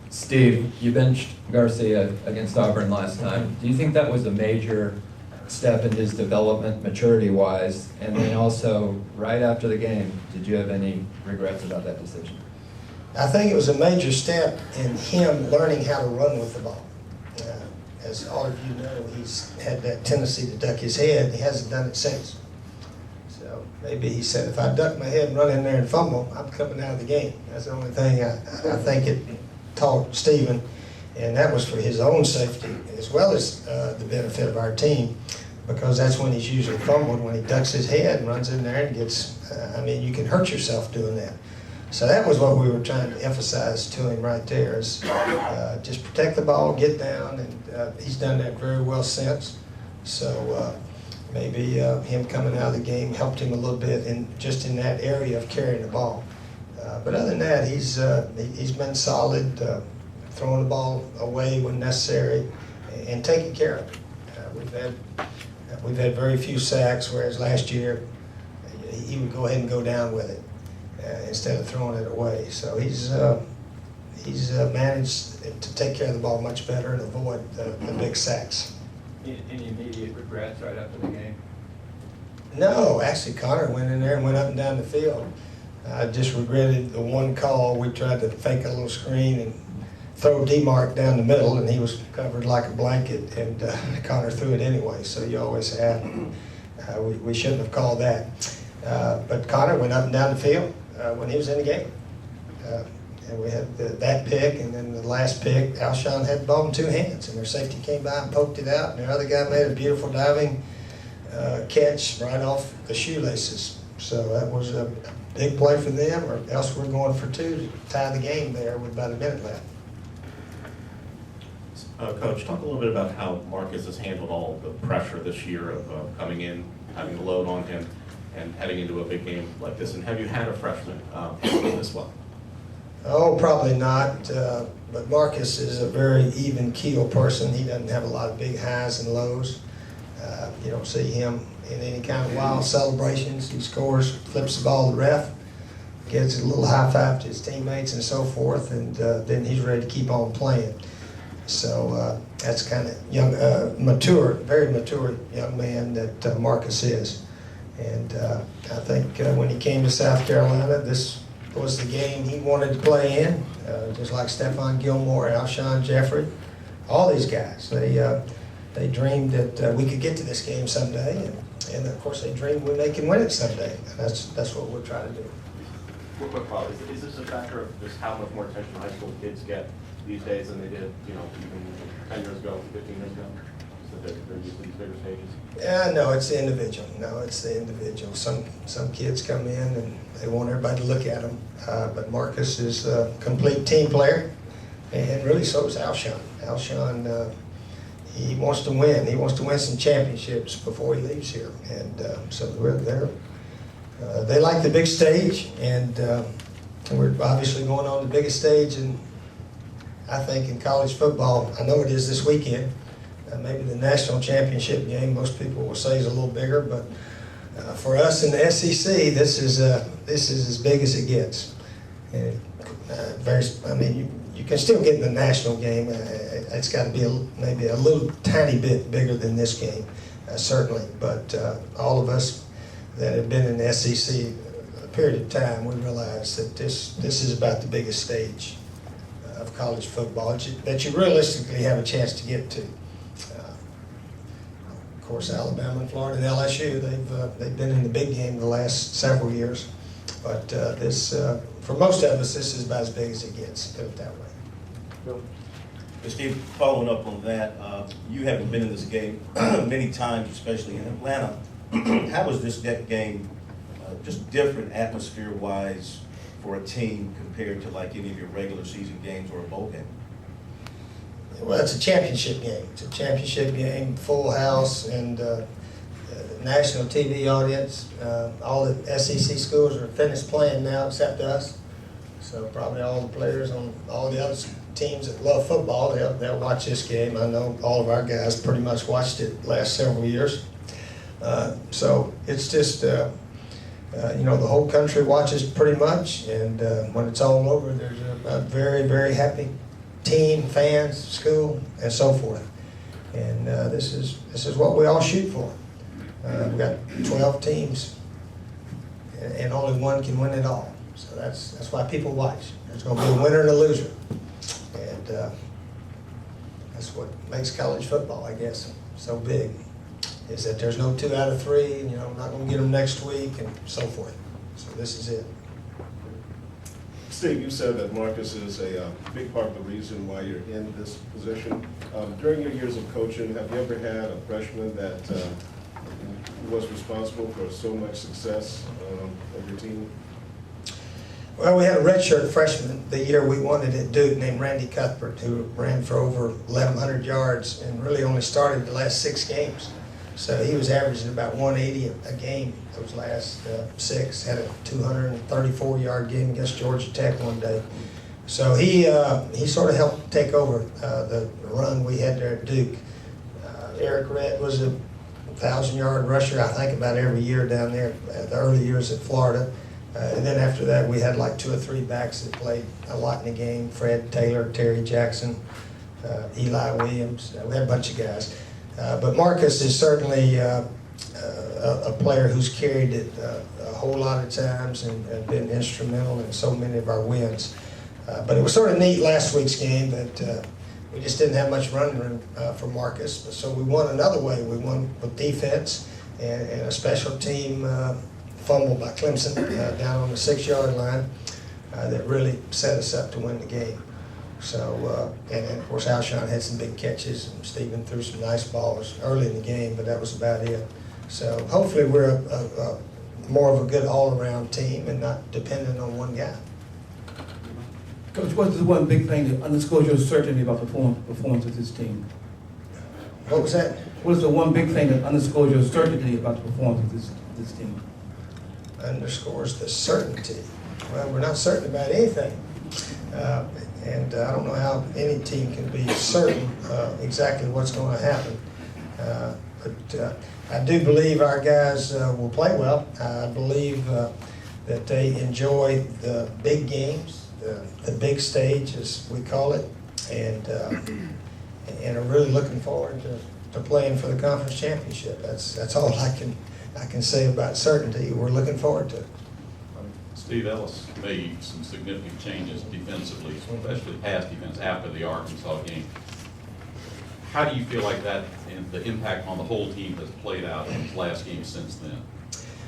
Steve, you benched Garcia against Auburn last time. Do you think that was a major step in his development, maturity-wise? And then also, right after the game, did you have any regrets about that decision? I think it was a major step in him learning how to run with the ball. As all of you know, he's had that tendency to duck his head. He hasn't done it since. So maybe he said, if I duck my head and run in there and fumble, I'm coming out of the game. That's the only thing I think it taught Stephen. And that was for his own safety as well as the benefit of our team, because that's when he's usually fumbled, when he ducks his head and runs in there and gets, you can hurt yourself doing that. So that was what we were trying to emphasize to him right there, is just protect the ball, get down, and he's done that very well since. So maybe him coming out of the game helped him a little bit in that area of carrying the ball. But other than that, he's been solid, throwing the ball away when necessary, and taking care of it. We've had very few sacks, whereas last year he would go ahead and go down with it instead of throwing it away. So he's managed to take care of the ball much better and avoid the big sacks. Any immediate regrets right after the game? No, actually Connor went in there and went up and down the field. I just regretted the one call. We tried to fake a little screen and throw D-Mark down the middle, and he was covered like a blanket, and Connor threw it anyway, so you always have. We shouldn't have called that. But Connor went up and down the field when he was in the game. And we had that pick, and then the last pick, Alshon had the ball in two hands, and their safety came by and poked it out, and the other guy made a beautiful diving catch right off the shoelaces. So that was a big play for them, or else we're going for two to tie the game there with about a minute left. Coach, talk a little bit about how Marcus has handled all the pressure this year of coming in, having a load on him, and heading into a big game like this. And have you had a freshman handle this well? Oh, probably not. But Marcus is a very even keel person. He doesn't have a lot of big highs and lows. You don't see him in any kind of wild celebrations. He scores, flips the ball to the ref, gives a little high five to his teammates and so forth, and then he's ready to keep on playing. So that's kind of young, mature, very mature young man that Marcus is. And I think when he came to South Carolina, this was the game he wanted to play in, just like Stephon Gilmore, Alshon Jeffrey, all these guys. They dreamed that we could get to this game someday, and of course they dreamed when they can win it someday. And that's what we're trying to do. Real quick follow, is this a factor of just how much more attention high school kids get these days than they did, even 10 years ago, 15 years ago? So they're used to these bigger stages? Yeah, no, it's the individual. No, it's the individual. Some kids come in and they want everybody to look at them. But Marcus is a complete team player, and really so is Alshon. Alshon, he wants to win. He wants to win some championships before he leaves here. And so they like the big stage, and we're obviously going on the biggest stage, and I think in college football, I know it is this weekend. Maybe the national championship game, most people will say, is a little bigger, but for us in the SEC, this is as big as it gets. And you can still get in the national game. It's got to be maybe a little tiny bit bigger than this game, certainly. But all of us that have been in the SEC a period of time, we realize that this is about the biggest stage of college football that you realistically have a chance to get to. Of course, Alabama and Florida and LSU, they've been in the big game the last several years. But for most of us, this is about as big as it gets, put it that way. Bill? Steve, following up on that, you haven't been in this game many times, especially in Atlanta. How was this game just different atmosphere-wise for a team compared to like any of your regular season games or a bowl game? Well, it's a championship game. It's a championship game, full house, and national TV audience. All the SEC schools are finished playing now except us. So probably all the players on all the other teams that love football, they'll watch this game. I know all of our guys pretty much watched it last several years. So it's just, the whole country watches pretty much, and when it's all over, there's a very, very happy team, fans, school, and so forth. And this is what we all shoot for. We've got 12 teams, and only one can win it all. So that's why people watch. There's going to be a winner and a loser. And that's what makes college football, I guess, so big, is that there's no 2 out of 3, and, I'm not going to get them next week, and so forth. So this is it. Steve, you said that Marcus is a big part of the reason why you're in this position. During your years of coaching, have you ever had a freshman that was responsible for so much success of your team? Well, we had a redshirt freshman the year we won it at Duke named Randy Cuthbert, who ran for over 1,100 yards and really only started the last 6 games. So he was averaging about 180 a game those last 6. Had a 234-yard game against Georgia Tech one day. So he sort of helped take over the run we had there at Duke. Eric Redd was a 1,000-yard rusher, I think, about every year down there, the early years at Florida. And then after that, we had like 2 or 3 backs that played a lot in the game. Fred Taylor, Terry Jackson, Eli Williams. We had a bunch of guys. But Marcus is certainly a player who's carried it a whole lot of times and been instrumental in so many of our wins. But it was sort of neat last week's game that we just didn't have much running room for Marcus. So we won another way. We won with defense and a special team fumble by Clemson down on the 6-yard line that really set us up to win the game. So, and of course Alshon had some big catches, and Stephen threw some nice balls early in the game, but that was about it. So hopefully we're a more of a good all-around team and not dependent on one guy. Coach, what's the one big thing that underscores your certainty about the performance of this team? What was that? What is the one big thing that underscores your certainty about the performance of this team? Underscores the certainty. Well, we're not certain about anything. And I don't know how any team can be certain exactly what's going to happen. But I do believe our guys will play well. I believe that they enjoy the big games, the big stage, as we call it, and are really looking forward to playing for the conference championship. That's all I can say about certainty. We're looking forward to it. Steve Ellis made some significant changes defensively, especially pass defense after the Arkansas game. How do you feel like that and the impact on the whole team has played out in his last game since then?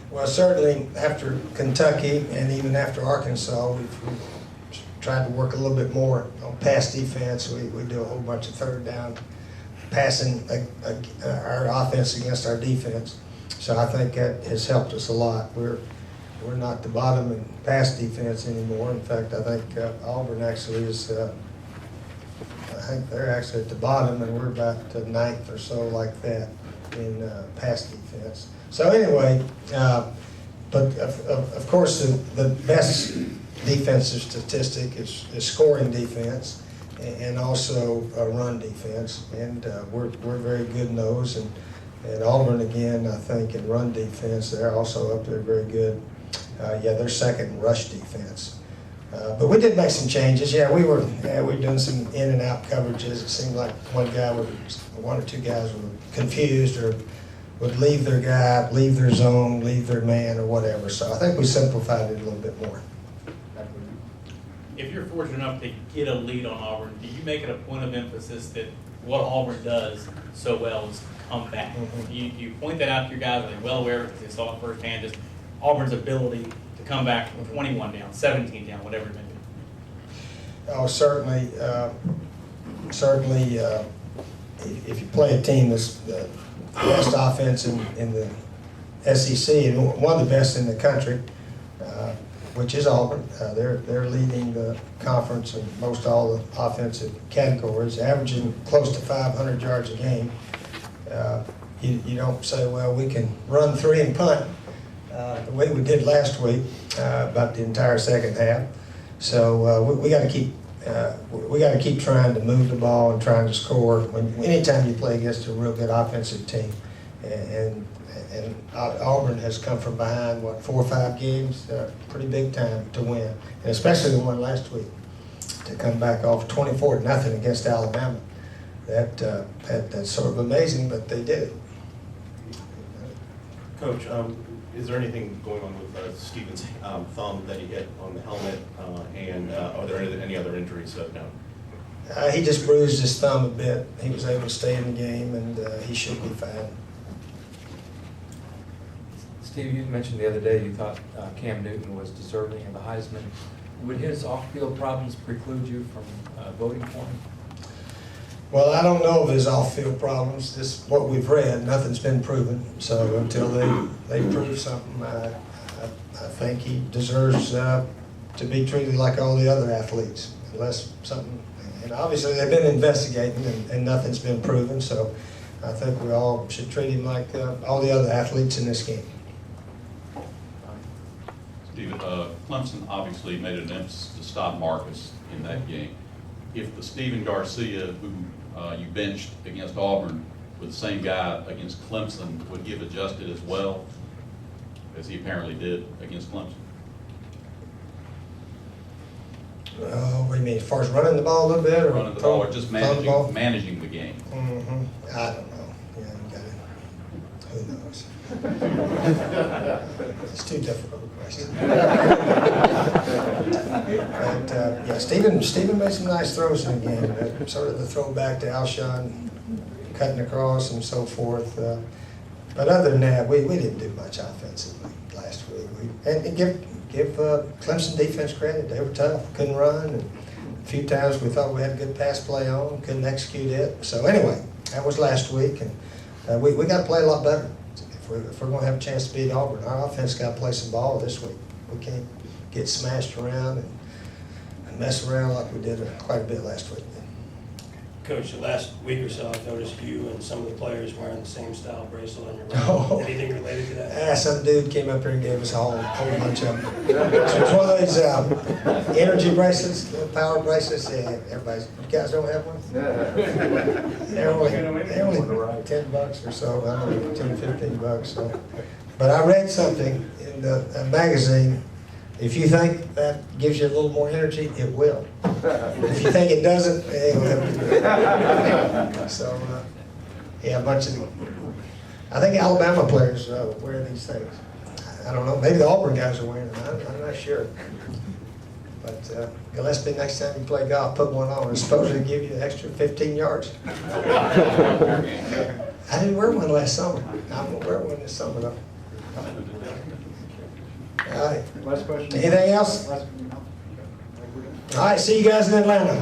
Well, certainly after Kentucky and even after Arkansas, we've tried to work a little bit more on pass defense. We do a whole bunch of third down passing our offense against our defense. So I think that has helped us a lot. We're not the bottom in pass defense anymore. In fact, I think Auburn actually is, I think they're actually at the bottom, and we're about the 9th or so like that in pass defense. So anyway, but of course the best defensive statistic is scoring defense and also run defense, and we're very good in those. And Auburn, again, I think in run defense, they're also up there very good. Yeah, they're second in rush defense. But we did make some changes. Yeah, we were doing some in and out coverages. It seemed like one or two guys were confused or would leave their guy, leave their zone, leave their man, or whatever. So I think we simplified it a little bit more. If you're fortunate enough to get a lead on Auburn, do you make it a point of emphasis that what Auburn does so well is come back? Mm-hmm. You point that out to your guys, and they're well aware because they saw it firsthand, just Auburn's ability to come back from 21 down, 17 down, whatever it may be. Oh, certainly, if you play a team that's the best offense in the SEC and one of the best in the country, which is Auburn, they're leading the conference in most all the offensive categories, averaging close to 500 yards a game. You don't say, well, we can run 3 and punt the way we did last week, about the entire second half. So we got to keep trying to move the ball and trying to score. Anytime you play against a real good offensive team, and Auburn has come from behind 4 or 5 games, pretty big time to win, and especially the one last week to come back off 24-0 against Alabama. That's sort of amazing, but they did it. Coach, is there anything going on with Stephen's thumb that he hit on the helmet? And are there any other injuries? No. He just bruised his thumb a bit. He was able to stay in the game, and he should be fine. Steve, you mentioned the other day you thought Cam Newton was deserving of the Heisman. Would his off-field problems preclude you from voting for him? Well, I don't know of his off-field problems. This, what we've read, nothing's been proven. So until they prove something, I think he deserves to be treated like all the other athletes, unless something. And obviously, they've been investigating, and nothing's been proven. So I think we all should treat him like all the other athletes in this game. Steve, Clemson obviously made an emphasis to stop Marcus in that game. If the Stephen Garcia, who you benched against Auburn, with the same guy against Clemson, would he have adjusted as well as he apparently did against Clemson? What do you mean, as far as running the ball a little bit? Or Running the ball or just managing the game? Mm-hmm. I don't know. Yeah, you got it. Who knows? It's too difficult a question. But yeah, Stephen made some nice throws in the game. Sort of the throwback to Alshon cutting across and so forth. But other than that, we didn't do much offensively last week. And give Clemson defense credit. They were tough, couldn't run. And a few times we thought we had a good pass play on, couldn't execute it. So anyway, that was last week, and we got to play a lot better. If we're going to have a chance to beat Auburn, our offense got to play some ball this week. We can't get smashed around and mess around like we did quite a bit last week. Coach, the last week or so, I've noticed you and some of the players wearing the same style bracelet on your right. Oh. Anything related to that? Some dude came up here and gave us a whole bunch of them. So it's one of those energy bracelets, power bracelets. Yeah, everybody's. You guys don't have one? They're only $10 or so. I don't know, $10, $15. So. But I read something in the magazine. If you think that gives you a little more energy, it will. If you think it doesn't, it ain't gonna help you. So, yeah, a bunch of them. I think Alabama players wear these things. I don't know. Maybe the Auburn guys are wearing them. I'm not sure. But Gillespie, next time you play golf, put one on. It's supposed to give you an extra 15 yards. I didn't wear one last summer. I'm going to wear one this summer, though. All right. Last question. Anything else? All right, see you guys in Atlanta.